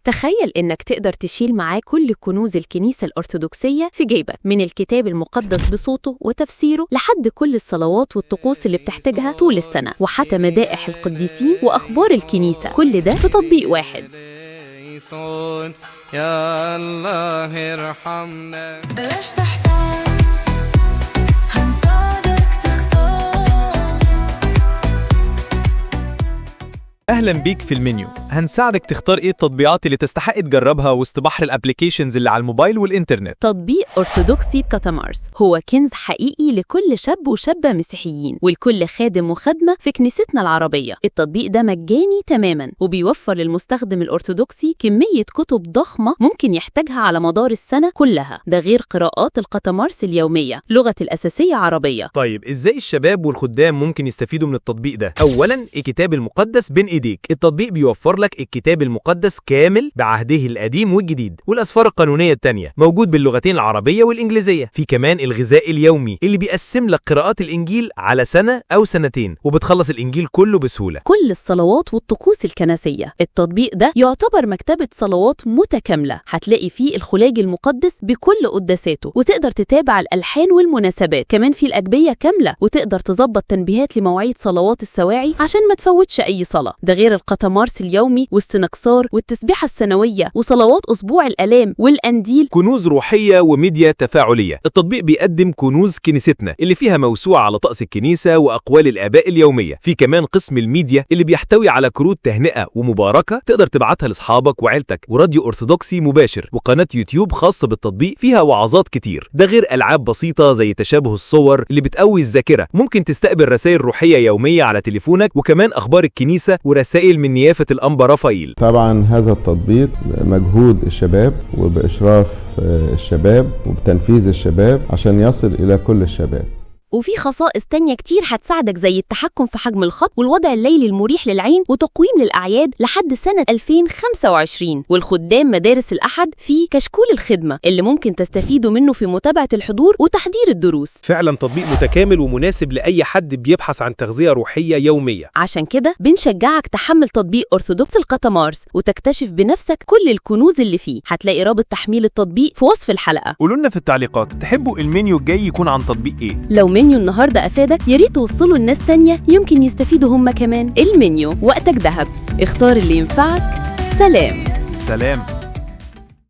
تخيل إنك تقدر تشيل معاه كل كنوز الكنيسة الأرثوذكسية في جيبك، من الكتاب المقدس بصوته وتفسيره لحد كل الصلوات والطقوس اللي بتحتاجها طول السنة، وحتى مدائح القديسين وأخبار الكنيسة، كل ده في تطبيق واحد. يا الله ارحمنا. بلاش تحتار، هنساعدك تختار. أهلا بيك في المنيو. هنساعدك تختار إيه التطبيقات اللي تستحق تجربها وسط بحر الابليكيشنز اللي على الموبايل والإنترنت. تطبيق أرثوذكسي بكاتامارس هو كنز حقيقي لكل شاب وشابة مسيحيين ولكل خادم وخادمة في كنيستنا العربية. التطبيق ده مجاني تماما وبيوفر للمستخدم الأرثوذكسي كمية كتب ضخمة ممكن يحتاجها على مدار السنة كلها، ده غير قراءات الكاتامارس اليومية. لغة الأساسية عربية. طيب إزاي الشباب والخدام ممكن يستفيدوا من التطبيق ده؟ أولا الكتاب المقدس بين إيديك. التطبيق بيوفر لك الكتاب المقدس كامل بعهده القديم والجديد، والأسفار القانونية التانية موجود باللغتين العربية والإنجليزية. في كمان الغذاء اليومي اللي بيقسم لك قراءات الإنجيل على سنة أو سنتين، وبتخلص الإنجيل كله بسهولة. كل الصلوات والطقوس الكنسية. التطبيق ده يعتبر مكتبة صلوات متكاملة، هتلاقي فيه الخلاج المقدس بكل قداساته، وتقدر تتابع الألحان والمناسبات. كمان في الأجبية كاملة، وتقدر تظبط تنبيهات لمواعيد صلوات السواعي عشان ما تفوتش أي صلاة. ده غير الكاتامارس اليومي والسنكسار والتسبيحة السنوية وصلوات أسبوع الآلام والأنديل. كنوز روحية وميديا تفاعلية. التطبيق بيقدم كنوز كنيستنا اللي فيها موسوعة على طقس الكنيسة وأقوال الآباء اليومية. في كمان قسم الميديا اللي بيحتوي على كروت تهنئة ومباركة تقدر تبعتها لأصحابك وعيلتك، وراديو أرثوذكسي مباشر، وقناة يوتيوب خاصة بالتطبيق فيها وعظات كتير. ده غير ألعاب بسيطة زي تشابه الصور اللي بتقوي الذاكرة. ممكن تستقبل رسائل روحية يومية على تليفونك، وكمان أخبار الكنيسة ورسائل من نيافة الأنبا رافائيل. طبعا هذا التطبيق مجهود الشباب وبإشراف الشباب وبتنفيذ الشباب عشان يصل إلى كل الشباب. وفي خصائص تانية كتير هتساعدك زي التحكم في حجم الخط والوضع الليلي المريح للعين وتقويم للأعياد لحد سنة 2025. والخدام مدارس الأحد في كشكول الخدمة اللي ممكن تستفيدوا منه في متابعة الحضور وتحضير الدروس. فعلا تطبيق متكامل ومناسب لأي حد بيبحث عن تغذية روحية يومية. عشان كده بنشجعك تحمل تطبيق أرثوذكس الكاتامارس وتكتشف بنفسك كل الكنوز اللي فيه. هتلاقي رابط تحميل التطبيق في وصف الحلقة. قولوا لنا في التعليقات تحبوا المنيو الجاي يكون عن تطبيق إيه؟ لو منيو النهاردة أفادك، ياريت توصلوا الناس تانية يمكن يستفيدوا هم كمان. المنيو، وقتك ذهب، اختار اللي ينفعك. سلام. سلام.